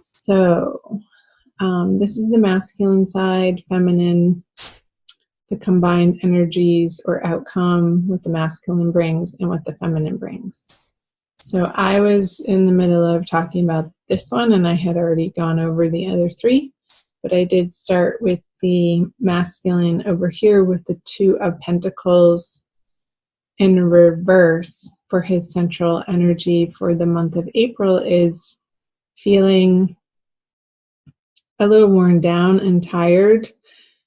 So, this is the masculine side, feminine, the combined energies or outcome, what the masculine brings and what the feminine brings. So I was in the middle of talking about this one, and I had already gone over the other three, but I did start with the masculine over here with the Two of Pentacles in reverse. For his central energy for the month of April is feeling a little worn down and tired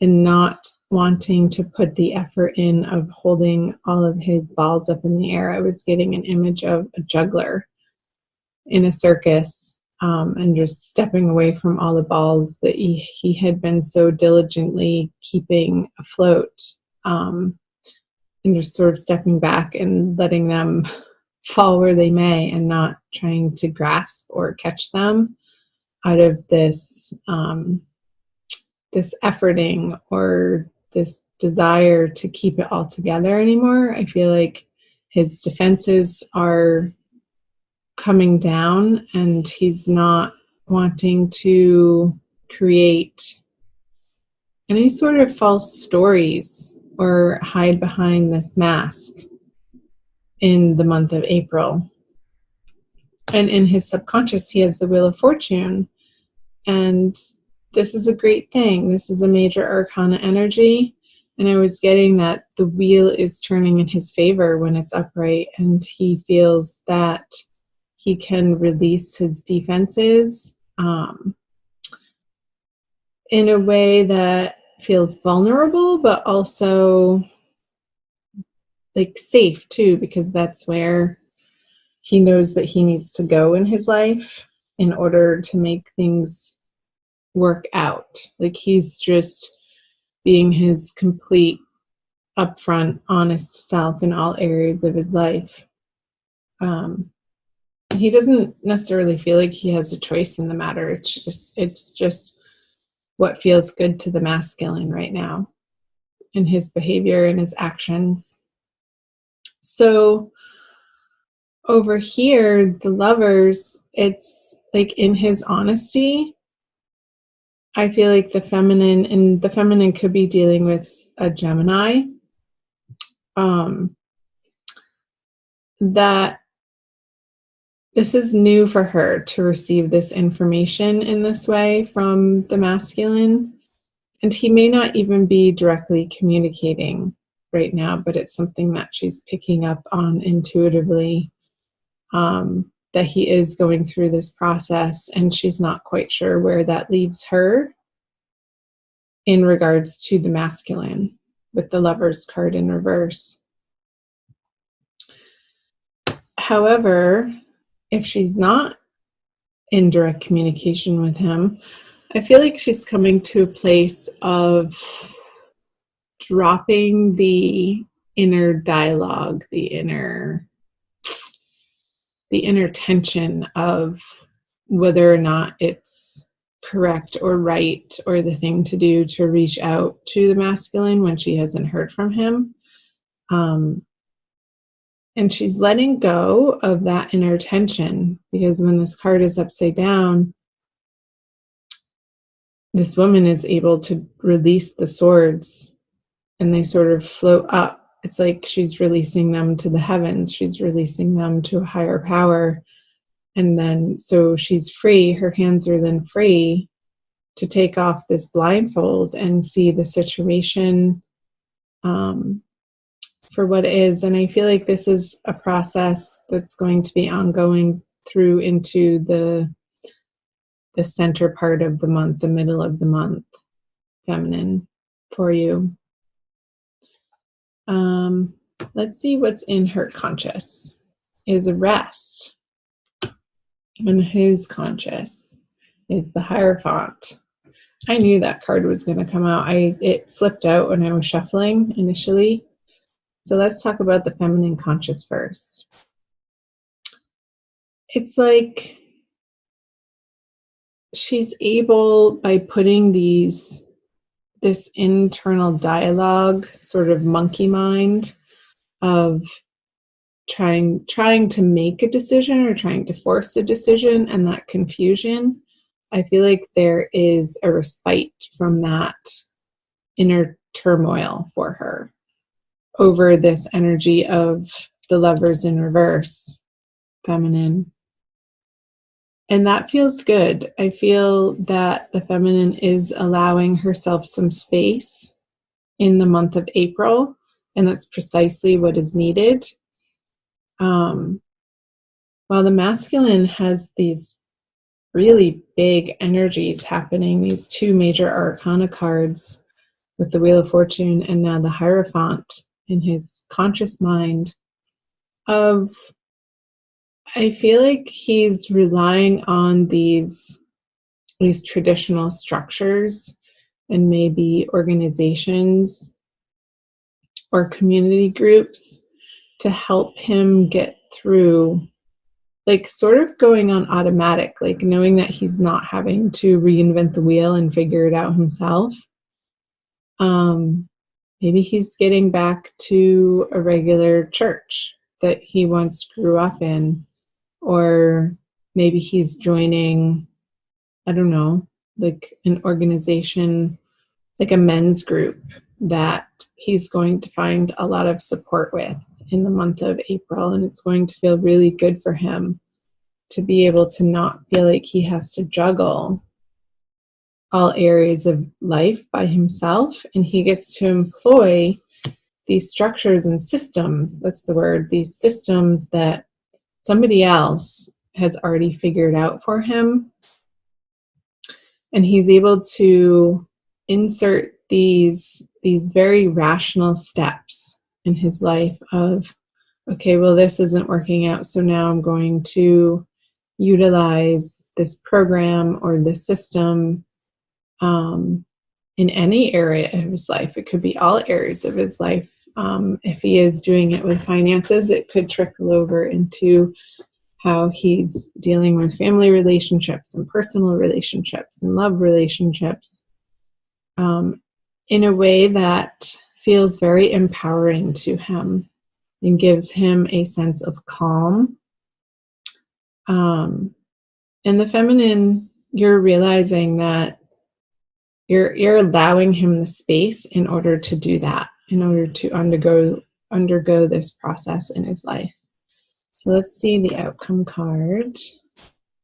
and not wanting to put the effort in of holding all of his balls up in the air. I was getting an image of a juggler in a circus, and just stepping away from all the balls that he had been so diligently keeping afloat, and just sort of stepping back and letting them fall where they may and not trying to grasp or catch them out of this efforting or this desire to keep it all together anymore. I feel like his defenses are coming down and he's not wanting to create any sort of false stories or hide behind this mask in the month of April. And in his subconscious, he has the Wheel of Fortune. And this is a great thing. This is a major arcana energy. And I was getting that the wheel is turning in his favor when it's upright, and he feels that he can release his defenses in a way that feels vulnerable, but also like safe too, because that's where he knows that he needs to go in his life in order to make things work out. Like he's just being his complete, upfront, honest self in all areas of his life. He doesn't necessarily feel like he has a choice in the matter. It's just what feels good to the masculine right now in his behavior and his actions. So over here, the Lovers, it's like in his honesty, I feel like the feminine could be dealing with a Gemini, that this is new for her to receive this information in this way from the masculine. And he may not even be directly communicating right now, but it's something that she's picking up on intuitively, that he is going through this process, and she's not quite sure where that leaves her in regards to the masculine with the Lovers card in reverse. However, if she's not in direct communication with him, I feel like she's coming to a place of dropping the inner dialogue, the inner tension of whether or not it's correct or right or the thing to do to reach out to the masculine when she hasn't heard from him. And she's letting go of that inner tension, because when this card is upside down, this woman is able to release the swords and they sort of float up. It's like she's releasing them to the heavens. She's releasing them to a higher power. And then, so she's free. Her hands are then free to take off this blindfold and see the situation for what it is. And I feel like this is a process that's going to be ongoing through into the center part of the month, the middle of the month, feminine, for you. Let's see what's in her conscious. Is rest. And who's conscious is the Hierophant. I knew that card was going to come out. It flipped out when I was shuffling initially. So let's talk about the feminine conscious first. It's like she's able, by putting this internal dialogue, sort of monkey mind of trying to make a decision or trying to force a decision, and that confusion I feel like there is a respite from that inner turmoil for her over this energy of the Lovers in reverse, feminine. And that feels good. I feel that the feminine is allowing herself some space in the month of April, and that's precisely what is needed. While the masculine has these really big energies happening, these two major arcana cards with the Wheel of Fortune and now the Hierophant in his conscious mind of, I feel like he's relying on these traditional structures and maybe organizations or community groups to help him get through, like sort of going on automatic, like knowing that he's not having to reinvent the wheel and figure it out himself. Maybe he's getting back to a regular church that he once grew up in, or maybe he's joining, I don't know, like an organization, like a men's group that he's going to find a lot of support with in the month of April. And it's going to feel really good for him to be able to not feel like he has to juggle all areas of life by himself. And he gets to employ these structures and systems, that's the word, these systems that somebody else has already figured out for him. And he's able to insert these very rational steps in his life of, okay, well, this isn't working out, so now I'm going to utilize this program or this system in any area of his life. It could be all areas of his life. If he is doing it with finances, it could trickle over into how he's dealing with family relationships and personal relationships and love relationships in a way that feels very empowering to him and gives him a sense of calm. And the feminine, you're realizing that you're allowing him the space in order to do that, in order to undergo this process in his life. So let's see the outcome card.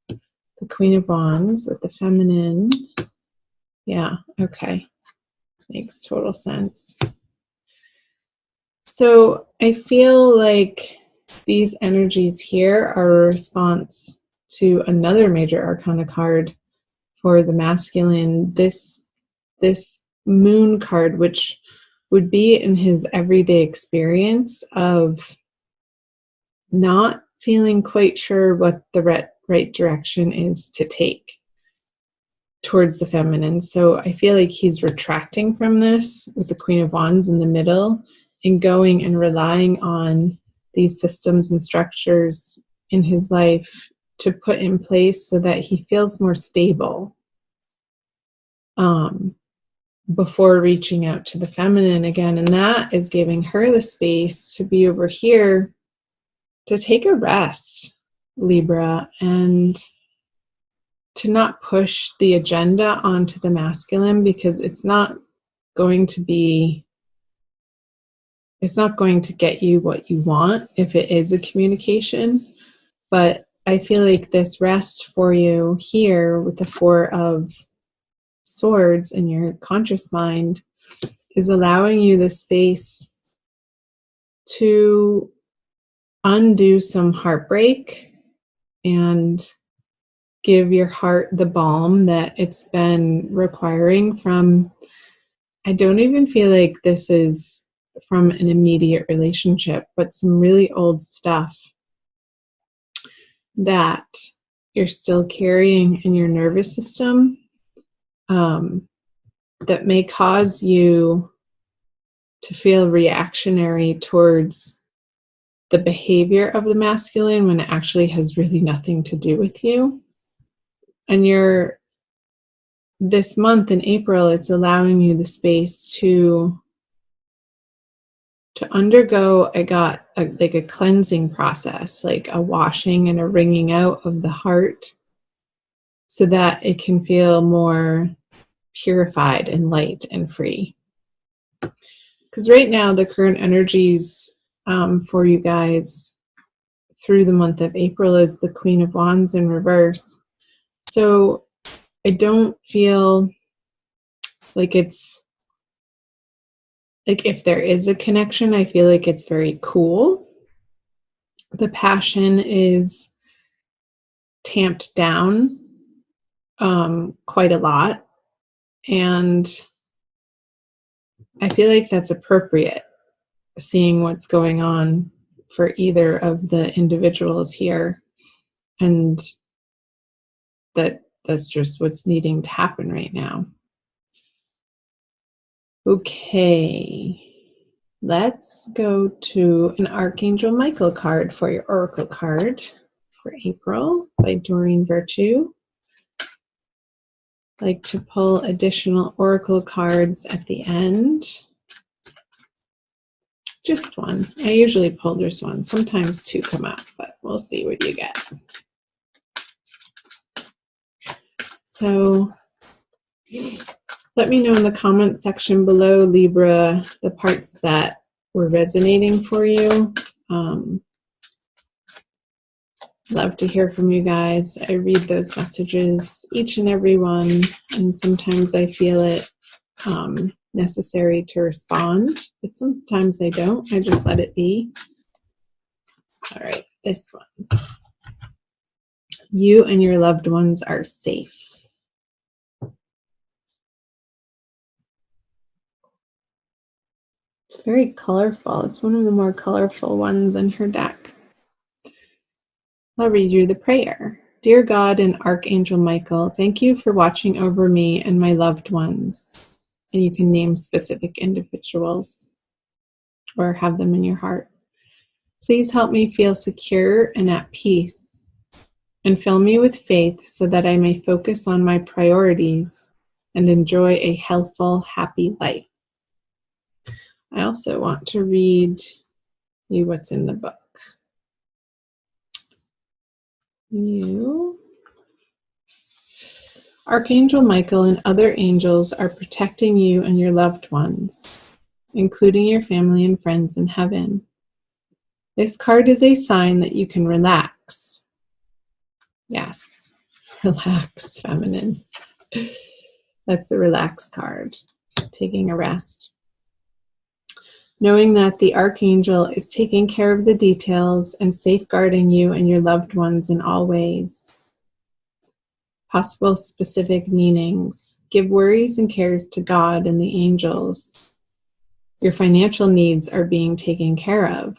The Queen of Wands with the feminine. Yeah, okay. Makes total sense. So I feel like these energies here are a response to another major arcana card for the masculine, this moon card, which would be in his everyday experience of not feeling quite sure what the right direction is to take towards the feminine. So I feel like he's retracting from this with the Queen of Wands in the middle and going and relying on these systems and structures in his life to put in place so that he feels more stable before reaching out to the feminine again. And that is giving her the space to be over here to take a rest, Libra, and to not push the agenda onto the masculine, because it's not going to get you what you want if it is a communication. But I feel like this rest for you here with the Four of Swords in your conscious mind is allowing you the space to undo some heartbreak and give your heart the balm that it's been requiring from, I don't even feel like this is from an immediate relationship, but some really old stuff that you're still carrying in your nervous system that may cause you to feel reactionary towards the behavior of the masculine when it actually has really nothing to do with you. And this month in April, it's allowing you the space to undergo a cleansing process, like a washing and a wringing out of the heart so that it can feel more purified and light and free. Because right now, the current energies for you guys through the month of April is the Queen of Wands in reverse. So I don't feel like it's, like if there is a connection, I feel like it's very cool. The passion is tamped down quite a lot. And I feel like that's appropriate, seeing what's going on for either of the individuals here. And that's just what's needing to happen right now. Okay, let's go to an Archangel Michael card for your Oracle card for April by Doreen Virtue. I like to pull additional Oracle cards at the end. Just one. I usually pull just one. Sometimes two come up, but we'll see what you get. So let me know in the comment section below, Libra, the parts that were resonating for you. Love to hear from you guys. I read those messages, each and every one, and sometimes I feel it necessary to respond, but sometimes I don't. I just let it be. All right, this one. You and your loved ones are safe. It's very colorful. It's one of the more colorful ones in her deck. I'll read you the prayer. Dear God and Archangel Michael, thank you for watching over me and my loved ones. And you can name specific individuals or have them in your heart. Please help me feel secure and at peace, and fill me with faith so that I may focus on my priorities and enjoy a healthful, happy life. I also want to read you what's in the book. You, Archangel Michael and other angels are protecting you and your loved ones, including your family and friends in heaven. This card is a sign that you can relax. Yes, relax, feminine. That's the relax card, taking a rest. Knowing that the Archangel is taking care of the details and safeguarding you and your loved ones in all ways. Possible specific meanings. Give worries and cares to God and the angels. Your financial needs are being taken care of.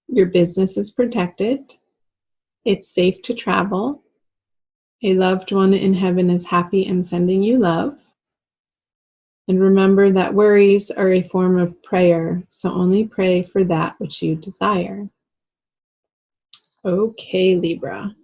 Your business is protected. It's safe to travel. A loved one in heaven is happy and sending you love. And remember that worries are a form of prayer, so only pray for that which you desire. Okay, Libra.